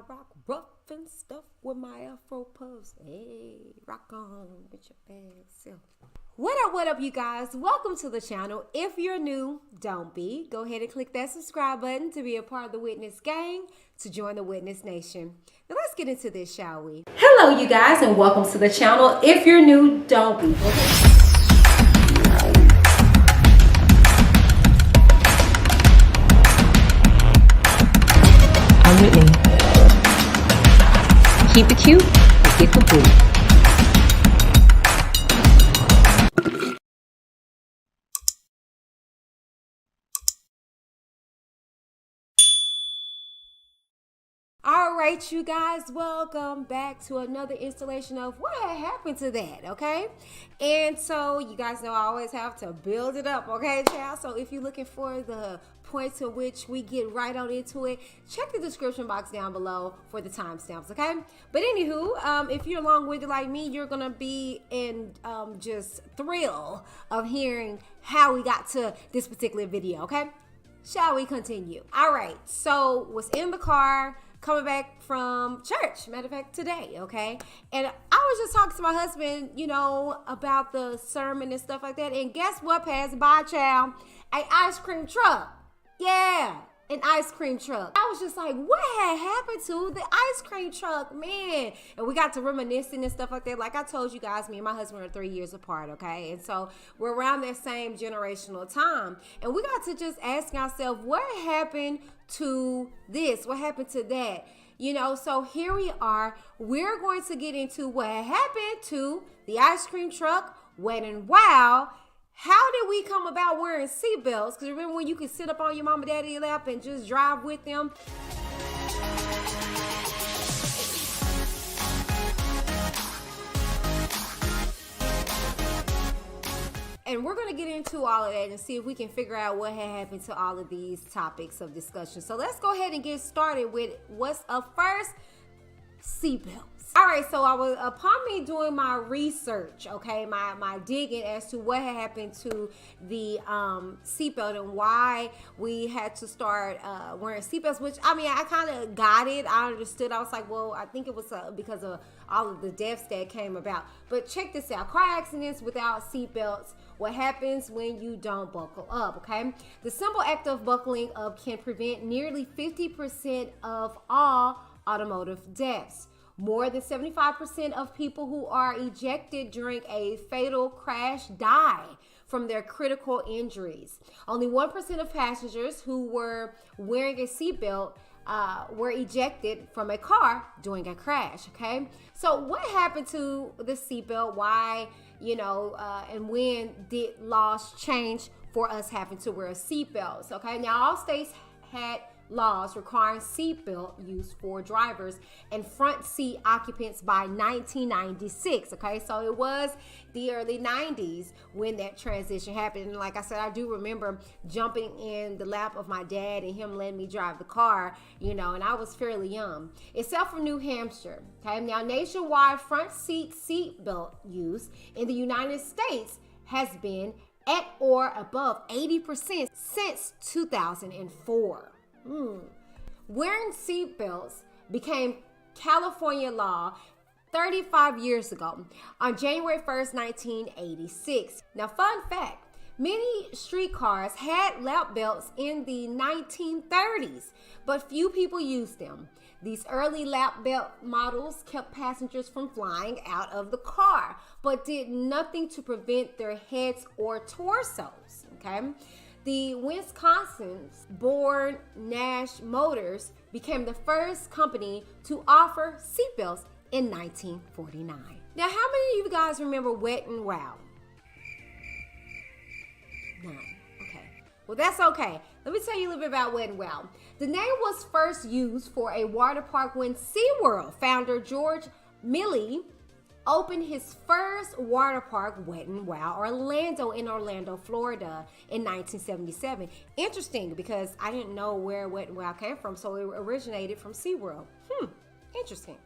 rock rough and stuff with my afro puffs. Hey, rock on with your bad self. What up, you guys? Welcome to the channel. If you're new, don't be. Go ahead and click that subscribe button to be a part of the Witness gang, to join the Witness Nation. Now let's get into this, shall we? Hello, you guys, and welcome to the channel. If you're new, don't be. I'm Whitney. Keep it cute, get the boo. All right, you guys, welcome back to another installation of what had happened to that, okay? And so you guys know I always have to build it up, okay, child? So if you're looking for the points in which we get right on into it, check the description box down below for the timestamps, okay? But anywho, if you're long-winded like me, you're gonna be in just thrill of hearing how we got to this particular video, okay? Shall we continue? All right, so was in the car coming back from church, matter of fact, today, okay? And I was just talking to my husband, you know, about the sermon and stuff like that. And guess what passed by, child? An ice cream truck. Yeah, an ice cream truck. I was just like, what had happened to the ice cream truck, man? And we got to reminiscing and stuff like that. Like I told you guys, me and my husband are 3 years apart, okay? And so we're around that same generational time. And we got to just asking ourselves, what happened to this? What happened to that? You know, so here we are. We're going to get into what happened to the ice cream truck, Wet n Wild. How did we come about wearing seatbelts? Because remember when you could sit up on your mom and daddy lap and just drive with them? And we're going to get into all of that and see if we can figure out what had happened to all of these topics of discussion. So let's go ahead and get started with what's up first, seatbelts. All right, so I was, upon me doing my research, okay, my digging as to what had happened to the seatbelt and why we had to start wearing seatbelts, which, I mean, I kind of got it. I understood. I was like, well, I think it was because of all of the deaths that came about. But check this out. Car accidents without seatbelts. What happens when you don't buckle up, okay? The simple act of buckling up can prevent nearly 50% of all automotive deaths. More than 75% of people who are ejected during a fatal crash die from their critical injuries. Only 1% of passengers who were wearing a seatbelt were ejected from a car during a crash, okay? So what happened to the seatbelt? Why, you know, and when did laws change for us having to wear seatbelts, okay? Now, all states had laws requiring seatbelt use for drivers and front seat occupants by 1996, okay? So it was the early 90s when that transition happened. And like I said, I do remember jumping in the lap of my dad and him letting me drive the car, you know, and I was fairly young, except for New Hampshire, okay? Now, nationwide front seat seatbelt use in the United States has been at or above 80% since 2004. Wearing seatbelts became California law 35 years ago on January 1st, 1986. Now, fun fact, many streetcars had lap belts in the 1930s, but few people used them. These early lap belt models kept passengers from flying out of the car, but did nothing to prevent their heads or torsos, okay? The Wisconsin-born Nash Motors became the first company to offer seatbelts in 1949. Now, how many of you guys remember Wet n Wild? None. Okay. Well, that's okay. Let me tell you a little bit about Wet n Wild. The name was first used for a water park when SeaWorld founder George Milley opened his first water park, Wet n Wild Orlando, in Orlando, Florida in 1977. Interesting, because I didn't know where Wet n Wild came from, so it originated from SeaWorld. Interesting.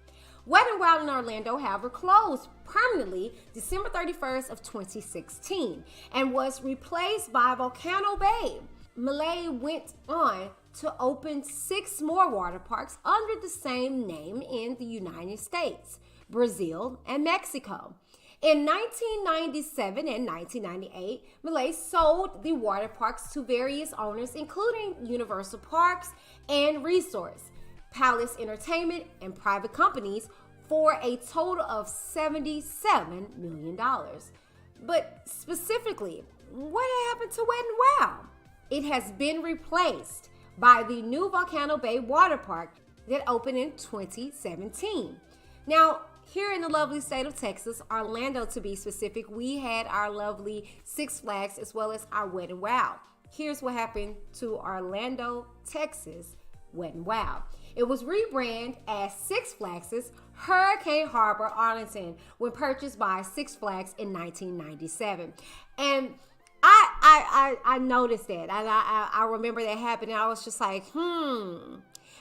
Wet n Wild in Orlando, however, closed permanently December 31st of 2016 and was replaced by Volcano Bay. Milley went on to open 6 more water parks under the same name in the United States, Brazil, and Mexico. In 1997 and 1998, Malay sold the water parks to various owners, including Universal Parks and Resorts, Palace Entertainment, and private companies for a total of $77 million. But specifically, what happened to Wet n Wild? It has been replaced by the new Volcano Bay Water Park that opened in 2017. Now, here in the lovely state of Texas, Orlando to be specific, we had our lovely Six Flags as well as our Wet n Wild. Here's what happened to Orlando, Texas, Wet n Wild. It was rebranded as Six Flags' Hurricane Harbor, Arlington, when purchased by Six Flags in 1997. And I noticed that. I remember that happening. I was just like,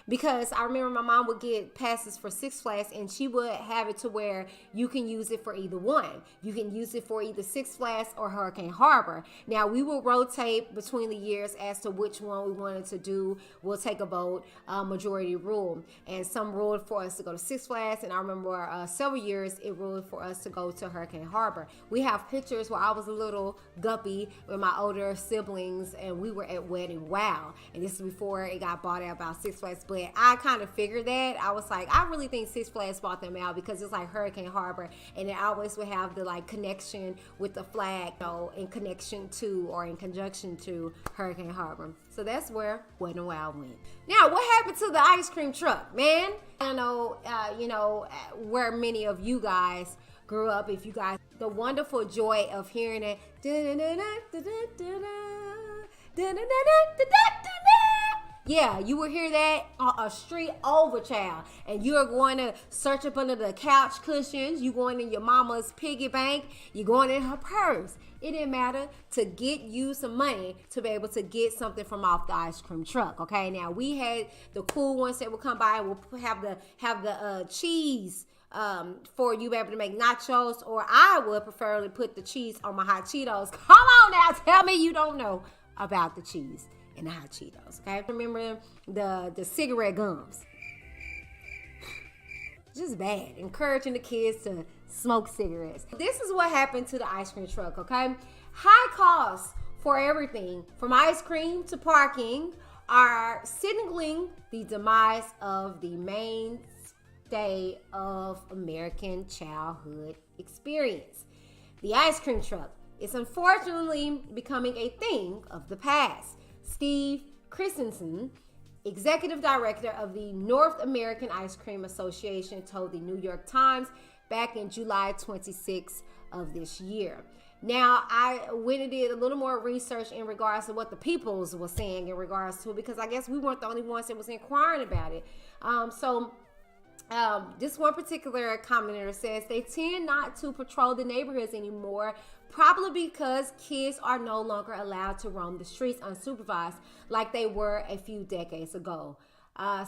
because I remember my mom would get passes for Six Flags and she would have it to where you can use it for either one. You can use it for either Six Flags or Hurricane Harbor. Now, we will rotate between the years as to which one we wanted to do. We'll take a vote, majority rule. And some ruled for us to go to Six Flags, and I remember several years it ruled for us to go to Hurricane Harbor. We have pictures where I was a little guppy with my older siblings and we were at Wet n Wild. And this is before it got bought out by Six Flags. But I kind of figured that. I was like, I really think Six Flags bought them out because it's like Hurricane Harbor, and it always would have the like connection with the flag, in connection to or in conjunction to Hurricane Harbor. So that's where Wet n Wild went. Now, what happened to the ice cream truck, man? I know, where many of you guys grew up. If you guys, the wonderful joy of hearing it. Yeah, you will hear that a street over, child. And you are going to search up under the couch cushions. You going in your mama's piggy bank. You going in her purse. It didn't matter to get you some money to be able to get something from off the ice cream truck. Okay, now we had the cool ones that would come by and we'll have the cheese for you be able to make nachos, or I would preferably put the cheese on my hot Cheetos. Come on now, tell me you don't know about the cheese and the hot Cheetos, okay? Remember the cigarette gums. Just bad. Encouraging the kids to smoke cigarettes. This is what happened to the ice cream truck, okay? High costs for everything from ice cream to parking are signaling the demise of the mainstay of American childhood experience. The ice cream truck is unfortunately becoming a thing of the past. Steve Christensen, executive director of the North American Ice Cream Association, told the New York Times back in July 26th of this year. Now, I went and did a little more research in regards to what the peoples were saying in regards to it, because I guess we weren't the only ones that was inquiring about it. This one particular commenter says they tend not to patrol the neighborhoods anymore, probably because kids are no longer allowed to roam the streets unsupervised like they were a few decades ago.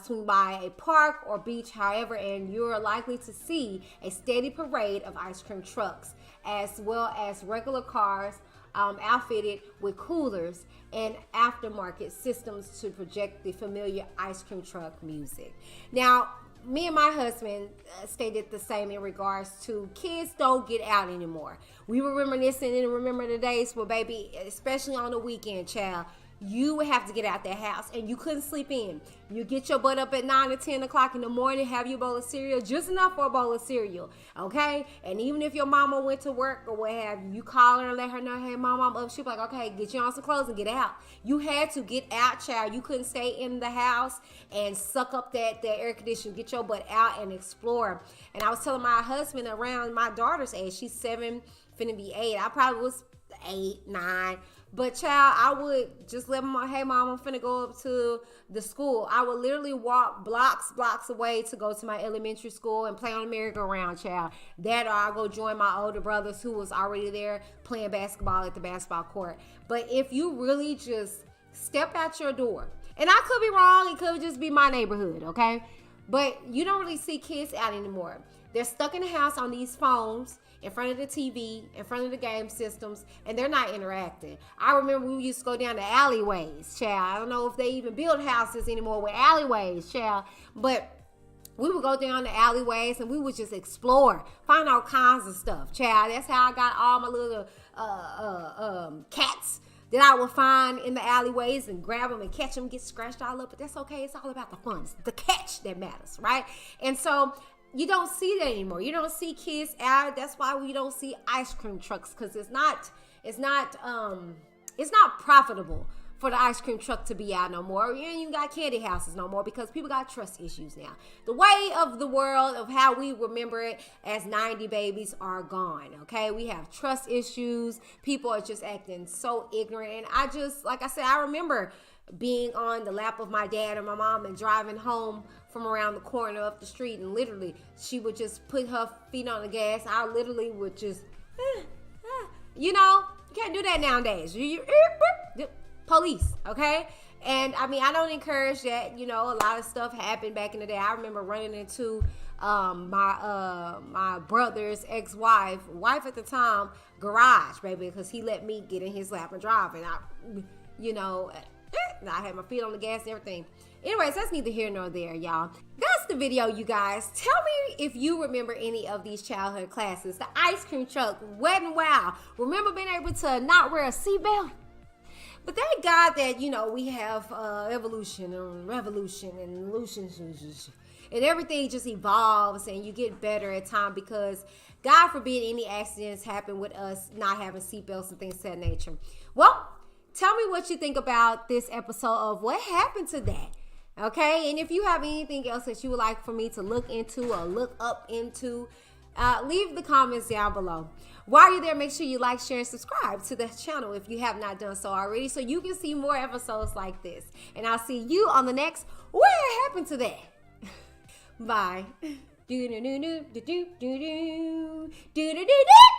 Swing by a park or beach, however, and you're likely to see a steady parade of ice cream trucks, as well as regular cars outfitted with coolers and aftermarket systems to project the familiar ice cream truck music. Now, me and my husband stated the same in regards to kids don't get out anymore. We were reminiscing and remember the days where, baby, especially on the weekend, child, you would have to get out that house and you couldn't sleep in. You get your butt up at 9 or 10 o'clock in the morning, have your bowl of cereal, just enough for a bowl of cereal, okay? And even if your mama went to work or what have you, you call her and let her know, hey, mom, I'm up. She'll be like, okay, get you on some clothes and get out. You had to get out, child. You couldn't stay in the house and suck up that air conditioning. Get your butt out and explore. And I was telling my husband around my daughter's age, she's 7, finna be 8. I probably was 8, 9. But child, I would just let my, hey mom, I'm finna go up to the school. I would literally walk blocks away to go to my elementary school and play on the merry-go-round, child. That or I'll go join my older brothers who was already there playing basketball at the basketball court. But if you really just step out your door, and I could be wrong, it could just be my neighborhood, okay? But you don't really see kids out anymore. They're stuck in the house on these phones, in front of the TV, in front of the game systems, and they're not interacting. I remember we used to go down the alleyways, child. I don't know if they even build houses anymore with alleyways, child. But we would go down the alleyways and we would just explore, find all kinds of stuff, child. That's how I got all my little cats that I would find in the alleyways and grab them and catch them, get scratched all up. But that's okay. It's all about the fun. It's the catch that matters, right? And so you don't see that anymore. You don't see kids out. That's why we don't see ice cream trucks, because it's not profitable for the ice cream truck to be out no more. You ain't even got candy houses no more because people got trust issues now. The way of the world of how we remember it as 90 babies are gone, okay? We have trust issues. People are just acting so ignorant. And I just, like I said, I remember being on the lap of my dad or my mom and driving home from around the corner up the street, and literally she would just put her feet on the gas. I literally would just, you can't do that nowadays. Police, okay? And I mean, I don't encourage that. A lot of stuff happened back in the day. I remember running into my brother's ex-wife at the time, garage, baby, because he let me get in his lap and drive, and I had my feet on the gas and everything. Anyways, that's neither here nor there, y'all. That's the video, you guys. Tell me if you remember any of these childhood classes. The ice cream truck, Wet n Wild. Remember being able to not wear a seatbelt? But thank God that, we have evolution and revolution and illusions. And everything just evolves and you get better at time, because God forbid any accidents happen with us not having seatbelts and things of that nature. Well, tell me what you think about this episode of What Happened to That? Okay, and if you have anything else that you would like for me to look into or look up into, leave the comments down below. While you're there, make sure you like, share, and subscribe to the channel if you have not done so already, so you can see more episodes like this. And I'll see you on the next What Happened to That? Bye. Do do do do do do do do do do do.